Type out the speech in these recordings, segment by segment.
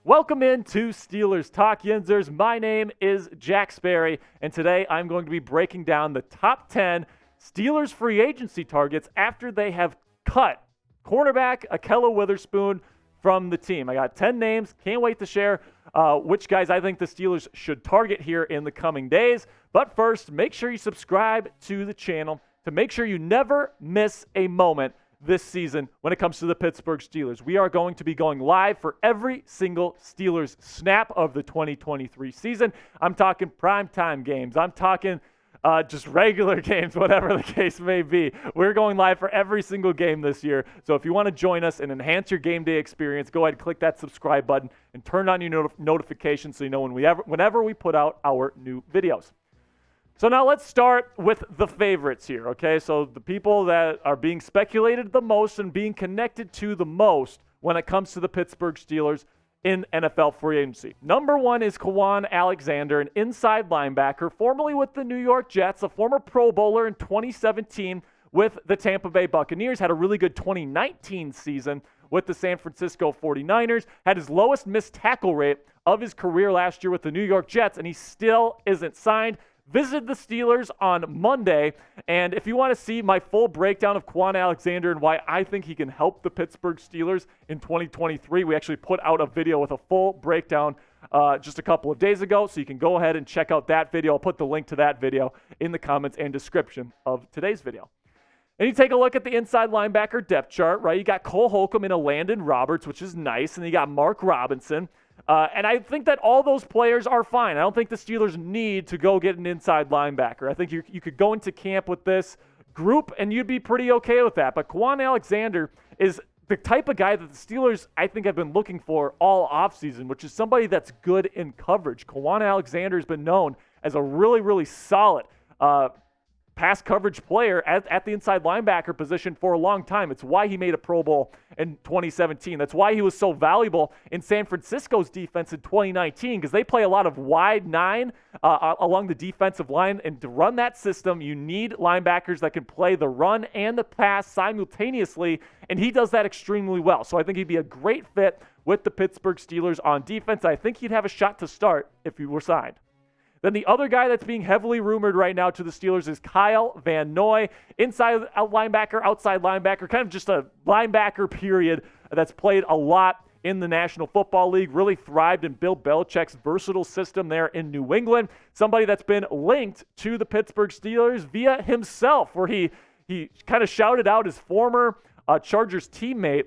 Welcome into Steelers Talk Yinzers. My name is Jack Sperry, and today I'm going to be breaking down the top 10 Steelers free agency targets after they have cut cornerback Ahkello Witherspoon from the team. I got 10 names. Can't wait to share which guys I think the Steelers should target here in the coming days. But first, make sure you subscribe to the channel to make sure you never miss a moment this season when it comes to the Pittsburgh Steelers. We are going to be going live for every single Steelers snap of the 2023 season. I'm talking primetime games. I'm talking just regular games, whatever the case may be. We're going live for every single game this year. So if you want to join us and enhance your game day experience, go ahead and click that subscribe button and turn on your notifications so you know whenever we put out our new videos. So now let's start with the favorites here, okay? So the people that are being speculated the most and being connected to the most when it comes to the Pittsburgh Steelers in NFL free agency. Number one is Kwon Alexander, an inside linebacker, formerly with the New York Jets, a former Pro Bowler in 2017 with the Tampa Bay Buccaneers, had a really good 2019 season with the San Francisco 49ers, had his lowest missed tackle rate of his career last year with the New York Jets, and he still isn't signed. Visited the Steelers on Monday, and if you want to see my full breakdown of Kwon Alexander and why I think he can help the Pittsburgh Steelers in 2023, we actually put out a video with a full breakdown just a couple of days ago, so you can go ahead and check out that video. I'll put the link to that video in the comments and description of today's video. And you take a look at the inside linebacker depth chart, right? You got Cole Holcomb and Elandon Roberts, which is nice, and you got Mark Robinson. And I think that all those players are fine. I don't think the Steelers need to go get an inside linebacker. I think you could go into camp with this group, and you'd be pretty okay with that. But Kwon Alexander is the type of guy that the Steelers, I think, have been looking for all offseason, which is somebody that's good in coverage. Kwon Alexander has been known as a really, really solid pass coverage player at the inside linebacker position for a long time. It's why he made a Pro Bowl in 2017. That's why he was so valuable in San Francisco's defense in 2019, because they play a lot of wide nine along the defensive line. And to run that system, you need linebackers that can play the run and the pass simultaneously, and he does that extremely well. So I think he'd be a great fit with the Pittsburgh Steelers on defense. I think he'd have a shot to start if he were signed. Then the other guy that's being heavily rumored right now to the Steelers is Kyle Van Noy, inside linebacker, outside linebacker, kind of just a linebacker period that's played a lot in the National Football League, really thrived in Bill Belichick's versatile system there in New England. Somebody that's been linked to the Pittsburgh Steelers via himself, where he kind of shouted out his former Chargers teammate,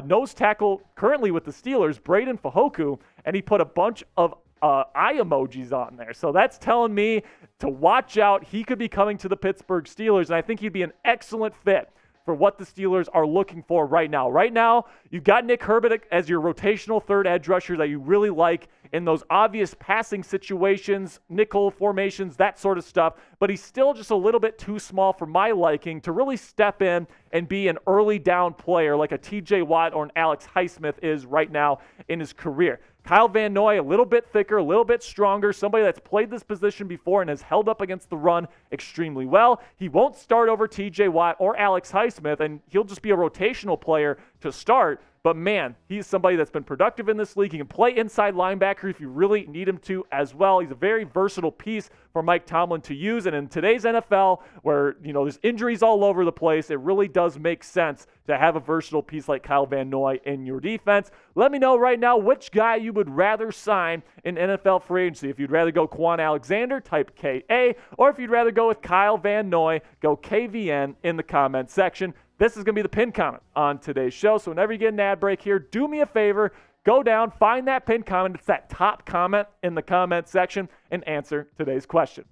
nose tackle currently with the Steelers, Braden Fajoku, and he put a bunch of eye emojis on there. So that's telling me to watch out. He could be coming to the Pittsburgh Steelers, and I think he'd be an excellent fit for what the Steelers are looking for right now. Right now, you've got Nick Herbig as your rotational third edge rusher that you really like in those obvious passing situations, nickel formations, that sort of stuff. But he's still just a little bit too small for my liking to really step in and be an early down player like a TJ Watt or an Alex Highsmith is right now in his career. Kyle Van Noy, a little bit thicker, a little bit stronger, somebody that's played this position before and has held up against the run extremely well. He won't start over TJ Watt or Alex Highsmith, and he'll just be a rotational player to start. But man, he's somebody that's been productive in this league. He can play inside linebacker if you really need him to as well. He's a very versatile piece for Mike Tomlin to use. And in today's NFL, where there's injuries all over the place, it really does make sense to have a versatile piece like Kyle Van Noy in your defense. Let me know right now which guy you would rather sign in NFL free agency. If you'd rather go Kwon Alexander, type KA, or if you'd rather go with Kyle Van Noy, go KVN in the comment section. This is going to be the pinned comment on today's show. So whenever you get an ad break here, do me a favor, go down, find that pinned comment. It's that top comment in the comment section, and answer today's question.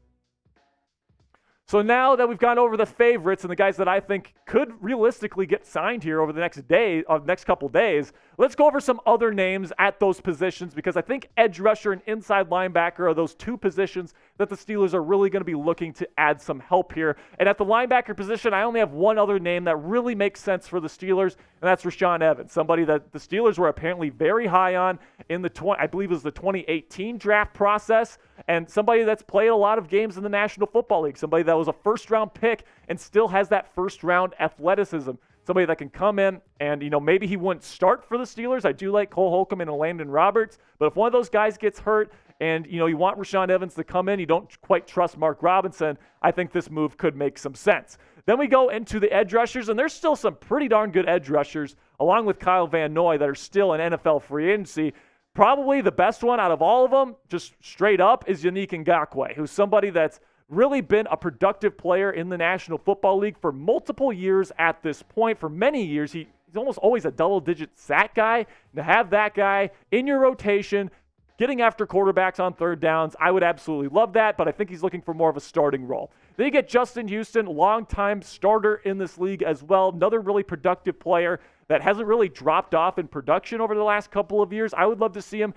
So now that we've gone over the favorites and the guys that I think could realistically get signed here over the next couple days, let's go over some other names at those positions, because I think edge rusher and inside linebacker are those two positions that the Steelers are really going to be looking to add some help here. And at the linebacker position, I only have one other name that really makes sense for the Steelers, and that's Rashaan Evans, somebody that the Steelers were apparently very high on in the I believe it was the 2018 draft process, and somebody that's played a lot of games in the National Football League, somebody that was a first-round pick and still has that first-round athleticism somebody that can come in and, maybe he wouldn't start for the Steelers. I do like Cole Holcomb and Elandon Roberts, but if one of those guys gets hurt and, you want Rashaan Evans to come in, you don't quite trust Mark Robinson, I think this move could make some sense. Then we go into the edge rushers, and there's still some pretty darn good edge rushers, along with Kyle Van Noy, that are still in NFL free agency. Probably the best one out of all of them, just straight up, is Yannick Ngakoue, who's somebody that's really been a productive player in the National Football League for multiple years at this point. For many years, he's almost always a double-digit sack guy. And to have that guy in your rotation, getting after quarterbacks on third downs, I would absolutely love that, but I think he's looking for more of a starting role. Then you get Justin Houston, longtime starter in this league as well, another really productive player that hasn't really dropped off in production over the last couple of years. I would love to see him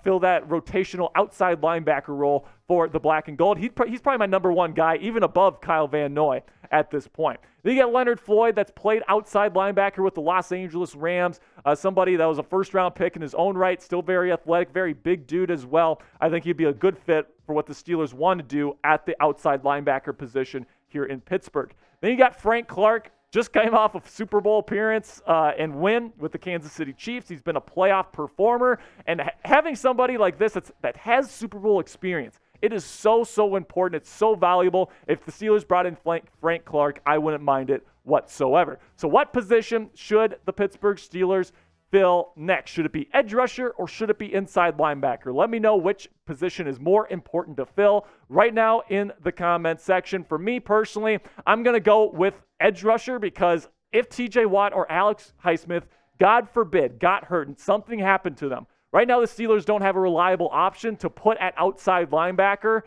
fill that rotational outside linebacker role for the black and gold. He's probably my number one guy, even above Kyle Van Noy at this point. Then you get Leonard Floyd, that's played outside linebacker with the Los Angeles Rams, somebody that was a first-round pick in his own right, still very athletic, very big dude as well. I think he'd be a good fit for what the Steelers want to do at the outside linebacker position here in Pittsburgh. Then you got Frank Clark, just came off a Super Bowl appearance and win with the Kansas City Chiefs. He's been a playoff performer, and having somebody like this that has Super Bowl experience, it is so important. It's so valuable. If the Steelers brought in Frank Clark, I wouldn't mind it whatsoever. So what position should the Pittsburgh Steelers fill next? Should it be edge rusher or should it be inside linebacker? Let me know which position is more important to fill right now in the comments section. For me personally, I'm going to go with edge rusher, because if TJ Watt or Alex Highsmith, God forbid, got hurt and something happened to them, right now the Steelers don't have a reliable option to put at outside linebacker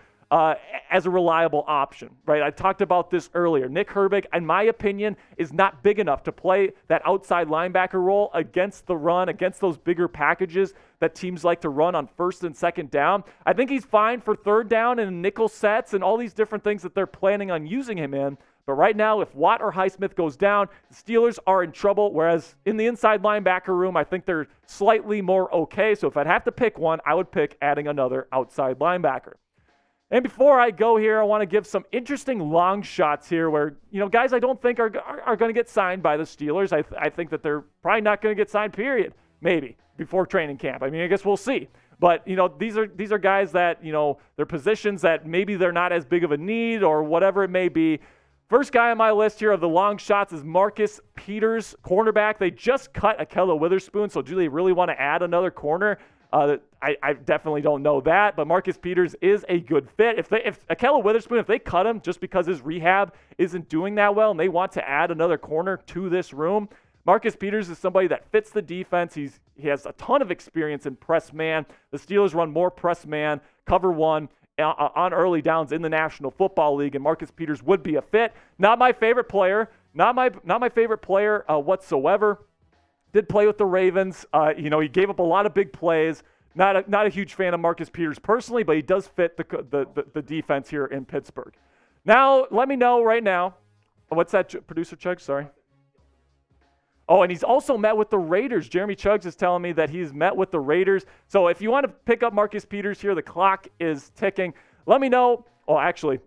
as a reliable option, right? I talked about this earlier. Nick Herbig, in my opinion, is not big enough to play that outside linebacker role against the run, against those bigger packages that teams like to run on first and second down. I think he's fine for third down and nickel sets and all these different things that they're planning on using him in. But right now, if Watt or Highsmith goes down, the Steelers are in trouble, whereas in the inside linebacker room, I think they're slightly more okay. So if I'd have to pick one, I would pick adding another outside linebacker. And before I go here, I want to give some interesting long shots here where, guys I don't think are going to get signed by the Steelers. I think that they're probably not going to get signed, period, maybe, before training camp. I mean, I guess we'll see. But, these are guys that, they're positions that maybe they're not as big of a need or whatever it may be. First guy on my list here of the long shots is Marcus Peters, cornerback. They just cut Ahkello Witherspoon, so do they really want to add another corner? I definitely don't know that, but Marcus Peters is a good fit. If Ahkello Witherspoon, if they cut him just because his rehab isn't doing that well and they want to add another corner to this room, Marcus Peters is somebody that fits the defense. He has a ton of experience in press man. The Steelers run more press man, cover one, on early downs in the National Football League, and Marcus Peters would be a fit. Not my favorite player, not my favorite player whatsoever. Did play with the Ravens. He gave up a lot of big plays. Not a huge fan of Marcus Peters personally, but he does fit the defense here in Pittsburgh. Now, let me know right now. What's that, producer Chuggs? Sorry. Oh, and he's also met with the Raiders. Jeremy Chuggs is telling me that he's met with the Raiders. So if you want to pick up Marcus Peters here, the clock is ticking. Let me know. Oh, actually,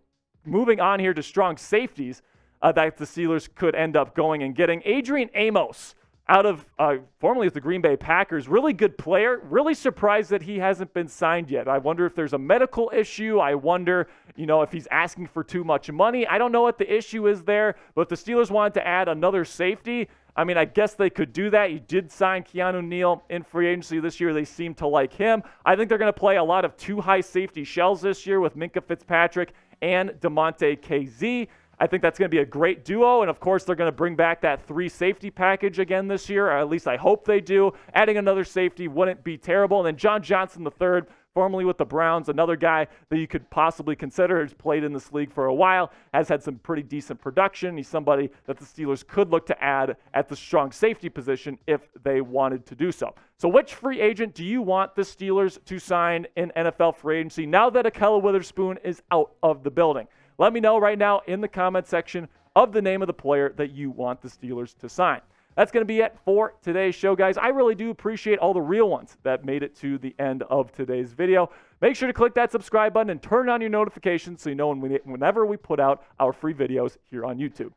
moving on here to strong safeties that the Steelers could end up going and getting. Adrian Amos, out of formerly with the Green Bay Packers, really good player. Really surprised that he hasn't been signed yet. I wonder if there's a medical issue. I wonder, if he's asking for too much money. I don't know what the issue is there, but if the Steelers wanted to add another safety, I guess they could do that. You did sign Keanu Neal in free agency this year. They seem to like him. I think they're going to play a lot of two high safety shells this year with Minkah Fitzpatrick and DeMonte KZ. I think that's going to be a great duo, and of course they're going to bring back that 3 safety package again this year, or at least I hope they do. Adding another safety wouldn't be terrible. And then John Johnson III, formerly with the Browns, another guy that you could possibly consider, who's played in this league for a while, has had some pretty decent production. He's somebody that the Steelers could look to add at the strong safety position if they wanted to do so. So which free agent do you want the Steelers to sign in NFL free agency now that Ahkello Witherspoon is out of the building? Let me know right now in the comment section of the name of the player that you want the Steelers to sign. That's going to be it for today's show, guys. I really do appreciate all the real ones that made it to the end of today's video. Make sure to click that subscribe button and turn on your notifications so you know whenever we put out our free videos here on YouTube.